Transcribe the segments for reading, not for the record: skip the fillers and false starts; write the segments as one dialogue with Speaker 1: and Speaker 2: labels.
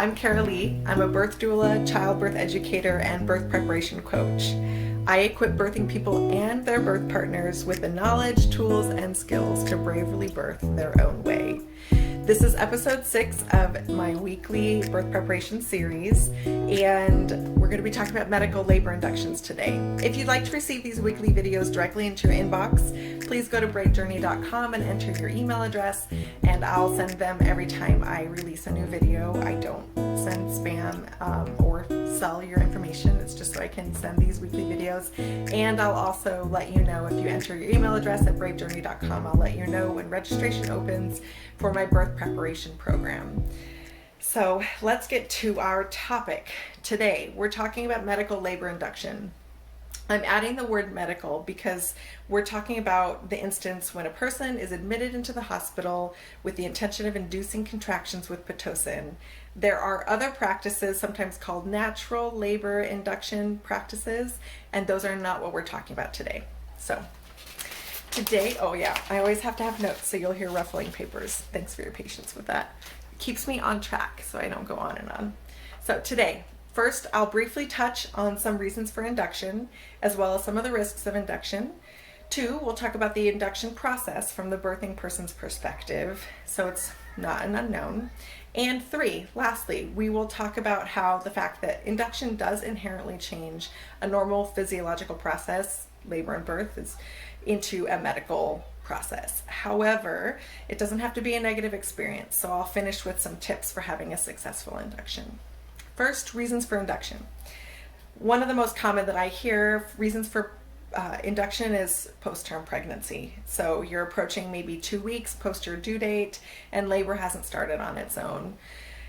Speaker 1: I'm Kara Lee. I'm a birth doula, childbirth educator, and birth preparation coach. I equip birthing people and their birth partners with the knowledge, tools, and skills to bravely birth their own way. This is episode 6 of my weekly birth preparation series, and we're going to be talking about medical labor inductions today. If you'd like to receive these weekly videos directly into your inbox, please go to bravejourney.com and enter your email address, and I'll send them every time I release a new video. I don't send spam or sell your information. It's just so I can send these weekly videos. And I'll also let you know if you enter your email address at bravejourney.com, I'll let you know when registration opens for my birth preparation program. So let's get to our topic today. We're talking about medical labor induction. I'm adding the word medical because we're talking about the instance when a person is admitted into the hospital with the intention of inducing contractions with Pitocin. There are other practices, sometimes called natural labor induction practices, and those are not what we're talking about today. So today, I always have to have notes, so you'll hear ruffling papers. Thanks for your patience with that. It keeps me on track so I don't go on and on. So today, first, I'll briefly touch on some reasons for induction, as well as some of the risks of induction. 2, we'll talk about the induction process from the birthing person's perspective, so it's not an unknown. And 3, lastly, we will talk about how the fact that induction does inherently change a normal physiological process, labor and birth, is into a medical process. However, it doesn't have to be a negative experience, so I'll finish with some tips for having a successful induction. First, reasons for induction. One of the most common that I hear reasons for induction is post-term pregnancy. So you're approaching maybe 2 weeks post your due date and labor hasn't started on its own.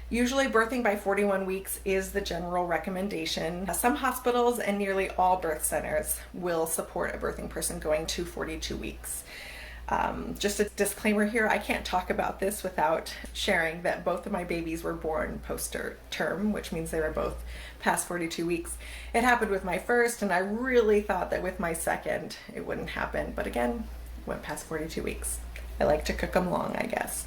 Speaker 1: Usually birthing by 41 weeks is the general recommendation. Some hospitals and nearly all birth centers will support a birthing person going to 42 weeks. Just a disclaimer here, I can't talk about this without sharing that both of my babies were born post-term, which means they were both past 42 weeks. It happened with my first, and I really thought that with my second it wouldn't happen, but again, went past 42 weeks. I like to cook them long, I guess.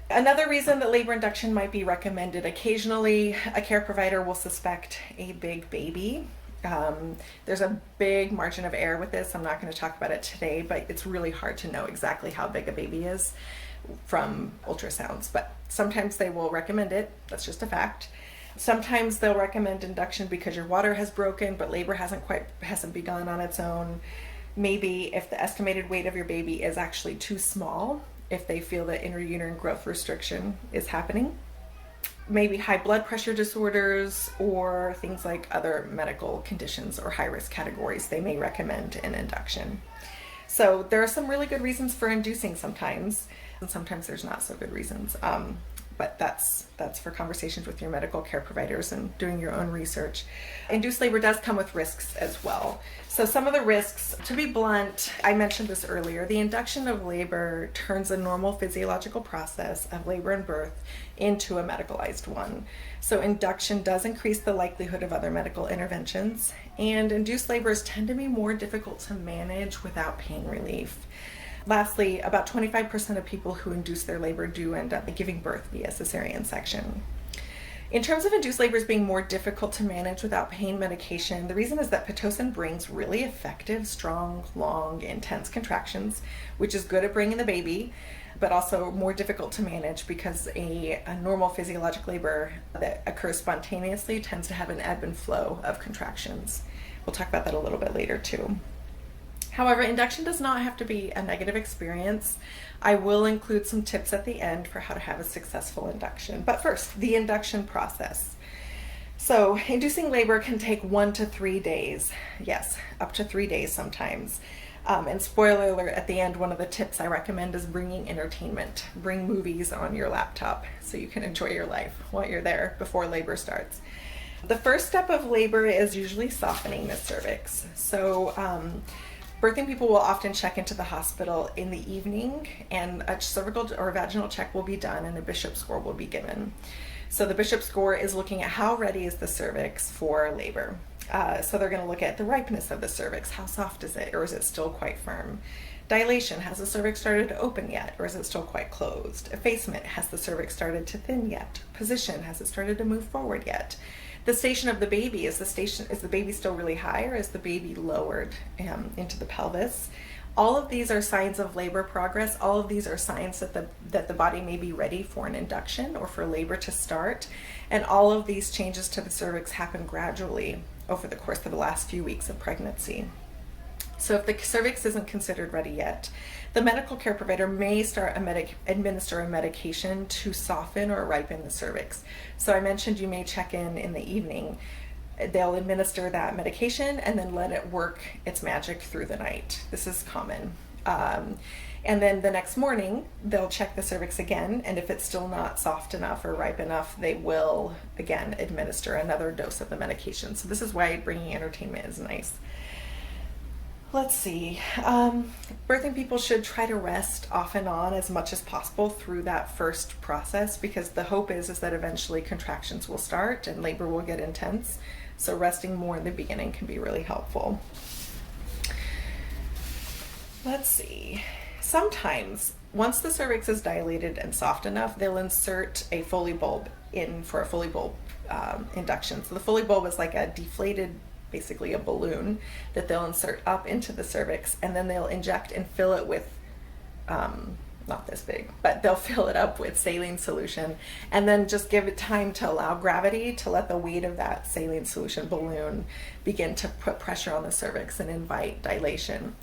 Speaker 1: Another reason that labor induction might be recommended, occasionally a care provider will suspect a big baby. There's a big margin of error with this. I'm not going to talk about it today, but it's really hard to know exactly how big a baby is from ultrasounds, but sometimes they will recommend it. That's just a fact. Sometimes they'll recommend induction because your water has broken, but labor hasn't begun on its own. Maybe if the estimated weight of your baby is actually too small, if they feel that intrauterine growth restriction is happening. Maybe high blood pressure disorders or things like other medical conditions or high-risk categories, they may recommend an induction. So there are some really good reasons for inducing sometimes, and sometimes there's not so good reasons. But that's for conversations with your medical care providers and doing your own research. Induced labor does come with risks as well. So some of the risks, to be blunt, I mentioned this earlier, the induction of labor turns a normal physiological process of labor and birth into a medicalized one. So induction does increase the likelihood of other medical interventions, and induced labors tend to be more difficult to manage without pain relief. Lastly, about 25% of people who induce their labor do end up giving birth via cesarean section. In terms of induced labors being more difficult to manage without pain medication, the reason is that Pitocin brings really effective, strong, long, intense contractions, which is good at bringing the baby, but also more difficult to manage because a normal physiologic labor that occurs spontaneously tends to have an ebb and flow of contractions. We'll talk about that a little bit later too. However, induction does not have to be a negative experience. I will include some tips at the end for how to have a successful induction. But first, the induction process. So, inducing labor can take 1 to 3 days. Yes, up to 3 days sometimes. And spoiler alert, at the end, one of the tips I recommend is bringing entertainment. Bring movies on your laptop so you can enjoy your life while you're there before labor starts. The first step of labor is usually softening the cervix. So, birthing people will often check into the hospital in the evening, and a cervical or vaginal check will be done and a Bishop score will be given. So the Bishop score is looking at how ready is the cervix for labor. So they're going to look at the ripeness of the cervix. How soft is it, or is it still quite firm? Dilation, has the cervix started to open yet, or is it still quite closed? Effacement, has the cervix started to thin yet? Position, has it started to move forward yet? The station of the baby, is the baby still really high, or is the baby lowered into the pelvis? All of these are signs of labor progress. All of these are signs that the body may be ready for an induction or for labor to start. And all of these changes to the cervix happen gradually over the course of the last few weeks of pregnancy. So if the cervix isn't considered ready yet, the medical care provider may start administer a medication to soften or ripen the cervix. So I mentioned you may check in the evening. They'll administer that medication and then let it work its magic through the night. This is common. And then the next morning, they'll check the cervix again, and if it's still not soft enough or ripe enough, they will again administer another dose of the medication. So this is why bringing entertainment is nice. Let's see. Birthing people should try to rest off and on as much as possible through that first process, because the hope is that eventually contractions will start and labor will get intense. So resting more in the beginning can be really helpful. Let's see. Sometimes, once the cervix is dilated and soft enough, they'll insert a Foley bulb in for a Foley bulb induction. So the Foley bulb is like a deflated, basically a balloon that they'll insert up into the cervix, and then they'll inject and fill it with, not this big, but they'll fill it up with saline solution, and then just give it time to allow gravity to let the weight of that saline solution balloon begin to put pressure on the cervix and invite dilation.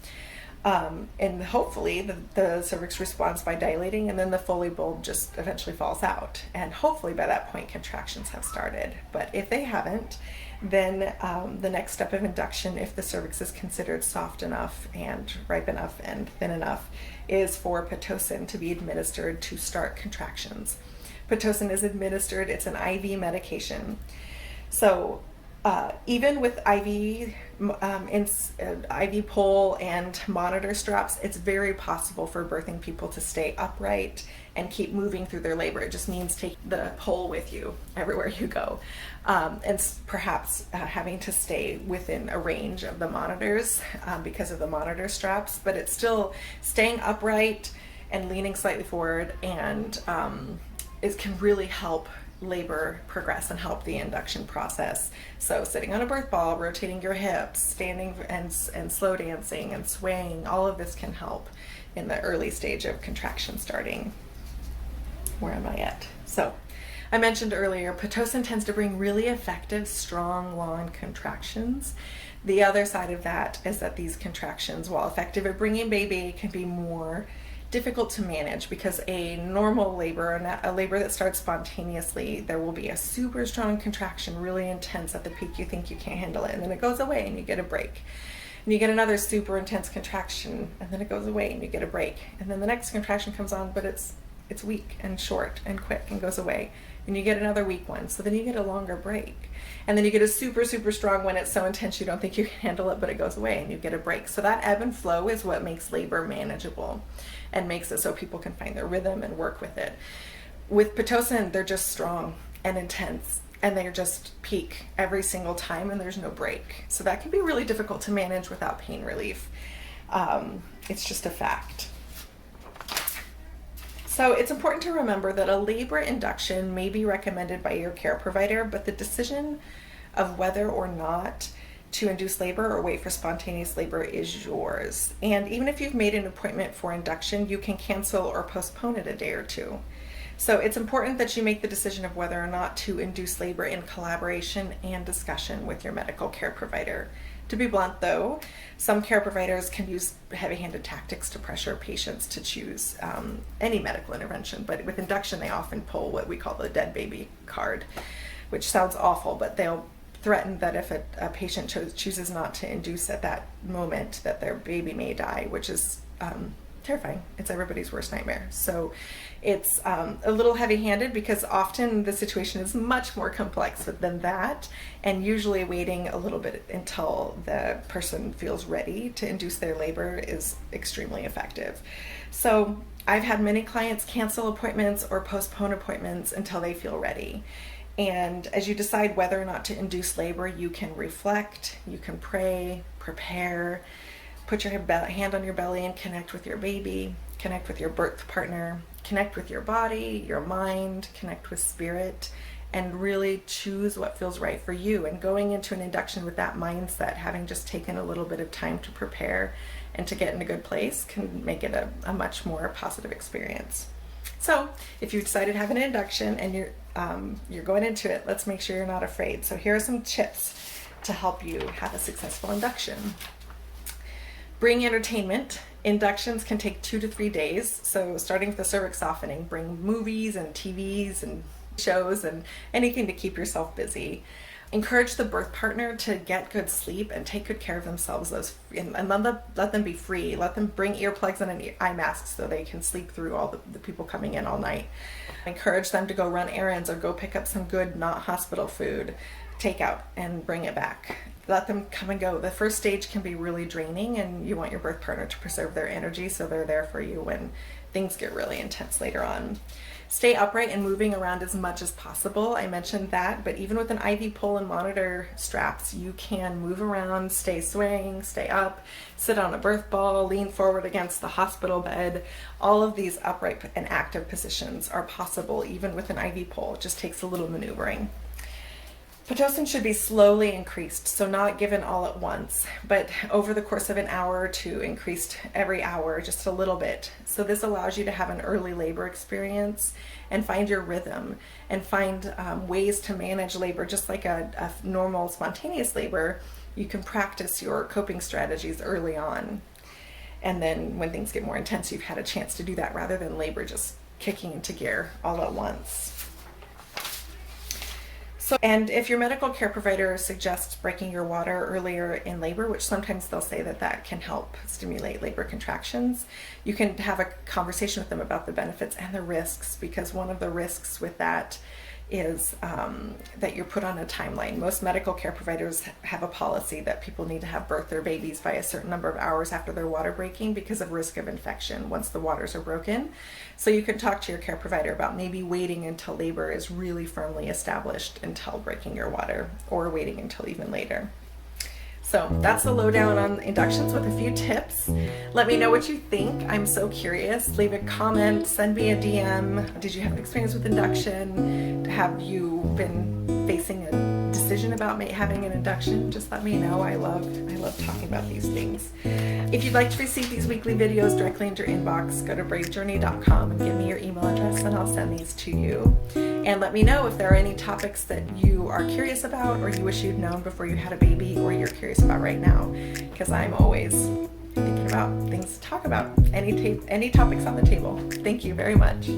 Speaker 1: And hopefully the cervix responds by dilating, and then the Foley bulb just eventually falls out. And hopefully by that point contractions have started. But if they haven't, then the next step of induction, if the cervix is considered soft enough and ripe enough and thin enough, is for Pitocin to be administered to start contractions. Pitocin is administered, it's an IV medication. So even with IV pole and monitor straps, it's very possible for birthing people to stay upright and keep moving through their labor. It just means take the pole with you everywhere you go, and perhaps having to stay within a range of the monitors because of the monitor straps, but it's still staying upright and leaning slightly forward, and it can really help labor progress and help the induction process. So sitting on a birth ball, rotating your hips, standing and slow dancing and swaying, all of this can help in the early stage of contraction starting. Where am I at? So I mentioned earlier, Pitocin tends to bring really effective, strong, long contractions. The other side of that is that these contractions, while effective at bringing baby, can be more difficult to manage, because a normal labor, a labor that starts spontaneously, there will be a super strong contraction, really intense at the peak, you think you can't handle it, and then it goes away and you get a break. And you get another super intense contraction, and then it goes away and you get a break. And then the next contraction comes on, but it's weak and short and quick and goes away. And you get another weak one, so then you get a longer break. And then you get a super, super strong one. It's so intense you don't think you can handle it, but it goes away and you get a break. So that ebb and flow is what makes labor manageable and makes it so people can find their rhythm and work with it. With Pitocin, they're just strong and intense, and they just peak every single time, and there's no break. So that can be really difficult to manage without pain relief. It's just a fact. So it's important to remember that a labor induction may be recommended by your care provider, but the decision of whether or not to induce labor or wait for spontaneous labor is yours. And even if you've made an appointment for induction, you can cancel or postpone it a day or two. So it's important that you make the decision of whether or not to induce labor in collaboration and discussion with your medical care provider. To be blunt though, some care providers can use heavy-handed tactics to pressure patients to choose any medical intervention, but with induction they often pull what we call the dead baby card, which sounds awful, but they'll threaten that if a patient chooses not to induce at that moment, that their baby may die, which is terrifying. It's everybody's worst nightmare. So it's a little heavy-handed, because often the situation is much more complex than that, and usually waiting a little bit until the person feels ready to induce their labor is extremely effective. So I've had many clients cancel appointments or postpone appointments until they feel ready. And as you decide whether or not to induce labor, you can reflect, you can pray, prepare, Put your hand on your belly and connect with your baby, connect with your birth partner, connect with your body, your mind, connect with spirit, and really choose what feels right for you. And going into an induction with that mindset, having just taken a little bit of time to prepare and to get in a good place, can make it a much more positive experience. So if you decided to have an induction and you're going into it, let's make sure you're not afraid. So here are some tips to help you have a successful induction. Bring entertainment. Inductions can take 2 to 3 days. So starting with the cervix softening, bring movies and TVs and shows and anything to keep yourself busy. Encourage the birth partner to get good sleep and take good care of themselves, and let them be free. Let them bring earplugs and an eye mask so they can sleep through all the people coming in all night. Encourage them to go run errands or go pick up some good, not hospital food, takeout, and bring it back. Let them come and go. The first stage can be really draining, and you want your birth partner to preserve their energy so they're there for you when things get really intense later on. Stay upright and moving around as much as possible. I mentioned that, but even with an IV pole and monitor straps, you can move around, stay swaying, stay up, sit on a birth ball, lean forward against the hospital bed. All of these upright and active positions are possible even with an IV pole. It just takes a little maneuvering. Pitocin should be slowly increased, so not given all at once, but over the course of an hour or two, increased every hour just a little bit. So this allows you to have an early labor experience and find your rhythm and find ways to manage labor just like a normal spontaneous labor. You can practice your coping strategies early on. And then when things get more intense, you've had a chance to do that rather than labor just kicking into gear all at once. And if your medical care provider suggests breaking your water earlier in labor, which sometimes they'll say that can help stimulate labor contractions, you can have a conversation with them about the benefits and the risks, because one of the risks with that is that you're put on a timeline. Most medical care providers have a policy that people need to have birthed their babies by a certain number of hours after their water breaking because of risk of infection once the waters are broken. So you can talk to your care provider about maybe waiting until labor is really firmly established until breaking your water, or waiting until even later. So that's the lowdown on inductions with a few tips. Let me know what you think. I'm so curious. Leave a comment, send me a DM. Did you have an experience with induction? Have you been facing a decision about having an induction? Just let me know. I love talking about these things. If you'd like to receive these weekly videos directly into your inbox, go to bravejourney.com and give me your email address and I'll send these to you. And let me know if there are any topics that you are curious about or you wish you'd known before you had a baby or you're curious about right now, because I'm always thinking about things to talk about. Any topics on the table. Thank you very much.